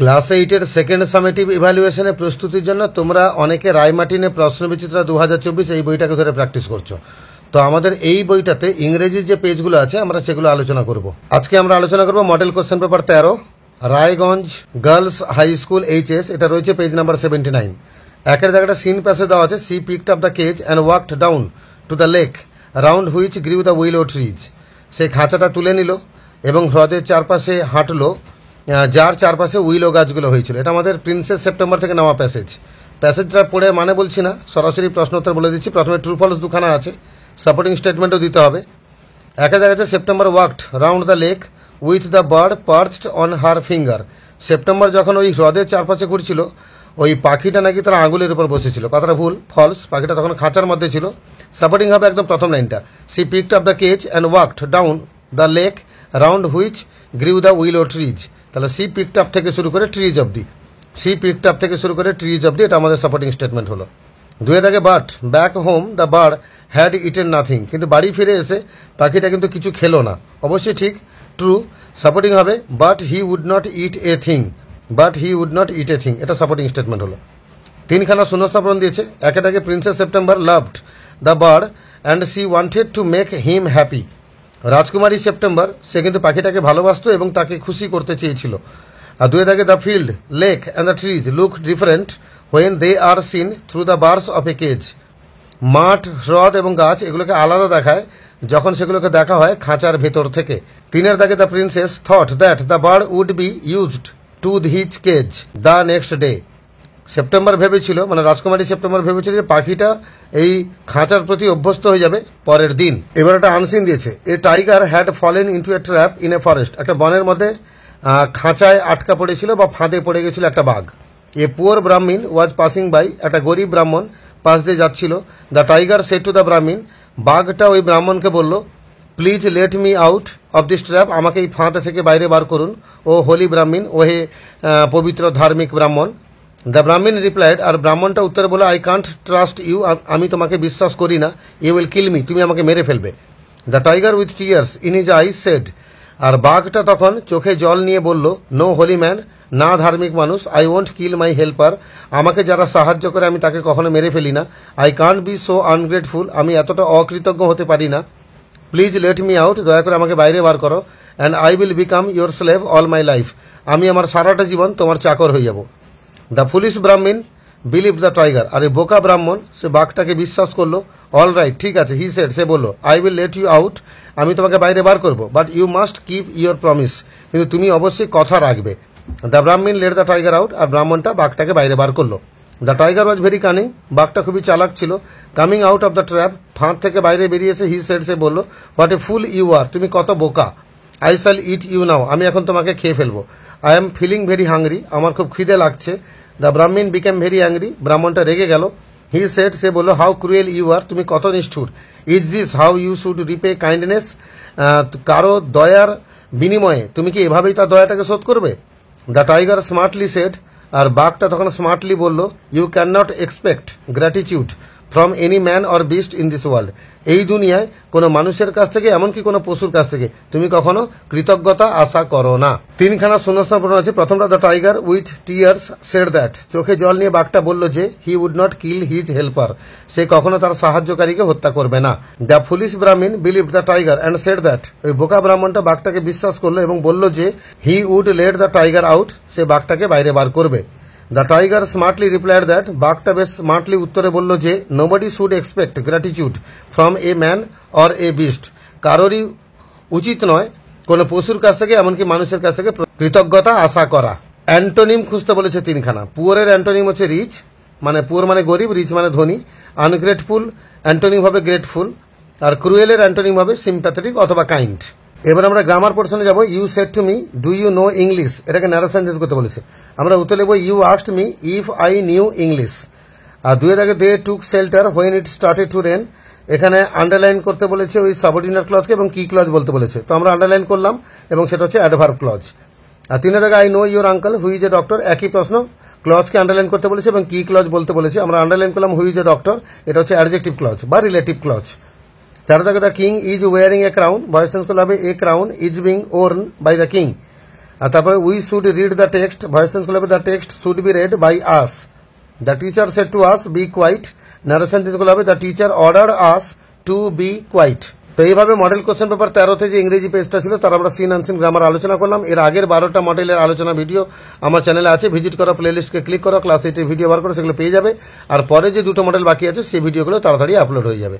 Class 8-এর second summative ইভ্যালুয়েশনের প্রস্তুতির জন্য তোমরা অনেকে রায়মার্টিনে প্রশ্নবিচিত্রা 2024 এই বইটাকে ধরে প্র্যাকটিস করছো। তো আমাদের এই বইটাতে ইংরেজির যে পেজগুলো আছে আমরা সেগুলো আলোচনা করব। আজকে আমরা আলোচনা করব model question paper 13 Raiganj girls high school HS, এটা রয়েছে পেজ নাম্বার 79। একের জায়গাটা সিন প্যাসেজ দেওয়া আছে, she picked up the cage and walked down to the lake round which grew the willow trees. সেই খাঁচাটা তুলে নিল এবং হ্রদের চারপাশে হাঁটলো যার চারপাশে উইলো গাছগুলো হয়েছিল। এটা আমাদের প্রিন্সেস সেপ্টেম্বর থেকে নেওয়া প্যাসেজটা পড়ে মানে বলছি না, সরাসরি প্রশ্নোত্তর বলে দিচ্ছি। প্রথমে ট্রু ফলস দুখানা আছে, সাপোর্টিং স্টেটমেন্টও দিতে হবে। একে দেখা যাচ্ছে September walked round the lake with the bird perched on her finger. September যখন ওই হ্রদের চারপাশে ঘুরছিল ওই পাখিটা নাকি তার আঙুলের উপর বসেছিল। কথাটা ভুল, ফলস। পাখিটা তখন খাঁচার মধ্যে ছিল। সাপোর্টিং হবে একদম প্রথম লাইনটা, she picked up the cage and walked down the lake round which grew the willow trees. তাহলে সি পিকড আপ থেকে শুরু করে ট্রিজ অবধি, সি পিকড আপ থেকে শুরু করে ট্রিজ অবধি, এটা আমাদের সাপোর্টিং স্টেটমেন্ট হলো। দুয়ে থাকে but back home the bird had eaten nothing. কিন্তু বাড়ি ফিরে এসে পাখিটা কিন্তু কিছু খেলো না। অবশ্যই ঠিক, ট্রু। সাপোর্টিং হবে but he would not eat a thing, but he would not eat a thing, এটা সাপোর্টিং স্টেটমেন্ট হলো। তিনখানা শূন্যস্থাপন দিয়েছে। একেটাকে princess September loved the bird and she wanted to make him happy. রাজকুমারী সেপ্টেম্বর, সে কিন্তু পাখিটাকে ভালোবাসত এবং তাকে খুশি করতে চেয়েছিল। আর দুয়ে থাকে the field lake and the trees look different when they are seen through the bars of a cage. মাঠ, হ্রদ এবং গাছ এগুলোকে আলাদা দেখায় যখন সেগুলোকে দেখা হয় খাঁচার ভেতর থেকে। তিনের দাগে the princess thought that the bird would be used to his cage the next day. সেপ্টেম্বর ভেবেছিল, মানে রাজকুমারী সেপ্টেম্বর ভেবেছিল যে পাখিটা এই খাঁচার প্রতি অভ্যস্ত হয়ে যাবে পরের দিন। এবার একটা আনসিন দিয়েছে, a tiger had fallen into A trap in a forest. একটা বনের মধ্যে খাঁচায় আটকা পড়েছিল বা ফাঁদে পড়ে গেছিল একটা বাঘ। এ পুয়ার ব্রাহ্মণ ওয়াজ পাসিং বাই, একটা গরিব ব্রাহ্মণ পাশ দিয়ে যাচ্ছিল। The tiger said to the ব্রাহ্মণ, বাঘটা ওই ব্রাহ্মণকে বলল, please let me out of this trap, আমাকে এই ফাঁদ থেকে বাইরে বার করুন। ও হোলি ব্রাহ্মণ, ও হে পবিত্র ধার্মিক ব্রাহ্মণ। দ্য ব্রাহ্মণ রিপ্লাইড, আর ব্রাহ্মণটা উত্তরে বলে, আই কান্ট ট্রাস্ট ইউ, আমি তোমাকে বিশ্বাস করি না। ইউ উইল কিল মি, তুমি আমাকে মেরে ফেলবে। The tiger with tears in his eyes said, আর বাঘটা তখন চোখে জল নিয়ে বলল, নো হোলি ম্যান, না ধার্মিক মানুষ, I won't kill my helper, আমাকে যারা সাহায্য করে আমি তাকে কখনো মেরে ফেলি না। I can't be so ungrateful, আমি এতটা অকৃতজ্ঞ হতে পারি না। প্লিজ লেট মি আউট, দয়া করে আমাকে বাইরে বার করো। And I will become your slave all my life, আমি আমার সারাটা জীবন তোমার চাকর হয়ে যাব। The foolish Brahmin believe the tiger, আর এই বোকা ব্রাহ্মণ সে বাঘটাকে বিশ্বাস করলো। অল রাইট, ঠিক আছে, হি সেড, সে বলল, I will let you out, আমি তোমাকে বাইরে বার করবো, but you must keep your promise, কিন্তু তুমি অবশ্যই কথা রাখবে। The Brahmin let the tiger out, আর ব্রাহ্মণটা বাঘটাকে বাইরে বার করলো। The tiger was very cunning, বাঘটা খুবই চালাক ছিল। Coming out of the trap, ফাঁদ থেকে বাইরে বেরিয়েছে। হি সেড, সে বলল, হোয়াট এ ফুল ইউ আর, তুমি কত বোকা। I shall eat you now, আমি এখন তোমাকে খেয়ে ফেলবো। I am feeling very hungry, আমার খুব খিদে লাগছে। দ্য ব্রাহ্মণ বিকেম ভেরি অ্যাংরি, ব্রাহ্মণটা রেগে গেল। হি সেড, সে বলল, হাউ ক্রুয়েল ইউ আর, তুমি কত নিষ্ঠুর। Is this how you should repay kindness, কারো দয়ার বিনিময়ে তুমি কি এভাবেই তার দয়াটাকে শোধ করবে। দ্য টাইগার স্মার্টলি সেড, আর বাঘটা তখন স্মার্টলি বলল, you cannot expect gratitude from any man or beast in this world, এই দুনিয়ায় কোনো মানুষের কাছ থেকে এমনকি কোনো পশুর কাছ থেকে তুমি কখনো কৃতজ্ঞতা আশা করো না। তিনখানা শূন্যস্থান আছে। প্রথমটা, the tiger with tears said that, চোখে জল নিয়ে বাঘটা বলল যে, he would not kill his helper, সে কখনো তার সাহায্যকারীকে হত্যা করবে না। The foolish Brahmin believe the tiger and said that, ওই বোকা ব্রাহ্মণটা বাঘটাকে বিশ্বাস করলো এবং বলল যে, he would let the tiger out, সে বাঘটাকে বাইরে বার করবে। The tiger smartly replied that, বাঘটা বেশ স্মার্টলি উত্তরে বলল যে, nobody should expect gratitude from a man or a beast, কারোরই উচিত নয় কোনো পশুর কাছ থেকে এমনকি মানুষের কাছ থেকে কৃতজ্ঞতা আশা করা। অ্যান্টোনিম খুঁজতে বলেছে তিনখানা। পুয়ারের অ্যান্টোনিম হচ্ছে রিচ, মানে পুয়ার মানে গরিব, রিচ মানে ধনী। আনগ্রেটফুল অ্যান্টোনিম হবে গ্রেটফুল, আর ক্রুয়েলের অ্যান্টোনিম হবে সিম্প্যাথেটিক অথবা কাইন্ড। এবার আমরা গ্রামার পোর্শনে যাব। You said to me, do you know English, এটাকে ন্যারো সেন্টেন্স করতে বলেছে। আমরা উত্তর লিখব, you asked me if I knew English. আর দুয়ের আগে, they took shelter when it started to rain, এখানে আন্ডারলাইন করতে বলেছে ওই সাবঅর্ডিনেট ক্লজকে এবং কি ক্লজ বলতে বলেছে, তো আমরা আন্ডারলাইন করলাম এবং সেটা হচ্ছে অ্যাডভার্ব ক্লজ। আর তিনের আগে, I know your uncle who is a doctor, একই প্রশ্ন, ক্লজকে আন্ডারলাইন করতে বলেছে এবং কি ক্লজ বলতে বলেছে। আমরা আন্ডারলাইন করলাম হু ইজ এ ডক্টর, এটা হচ্ছে অ্যাডজেক্টিভ ক্লজ বা রিলেটিভ ক্লজ। চার দাগে, the king is wearing a crown, voice change করলে হবে, a crown is being worn by the king. আর তারপরে we should read the text, voice change করলে হবে the text should be read by us, the teacher said to us be quiet, narration change করলে হবে the teacher order us to be quiet. তো এইভাবে model question paper 13-তে যে ইংরেজি পেজটা ছিল তার আমরা সিন আনসিন গ্রামার আলোচনা করলাম। এর আগের 12টা মডেলের আলোচনা ভিডিও আমার চ্যানেলে আছে, ভিজিট করো, প্লেলিস্টকে ক্লিক করো, ক্লাস 8 ভিডিও বার করে সেগুলো পেয়ে যাবে। আর পরে যে 2টো মডেল বাকি আছে সেই ভিডিওগুলো তাড়াতাড়ি আপলোড হয়ে যাবে।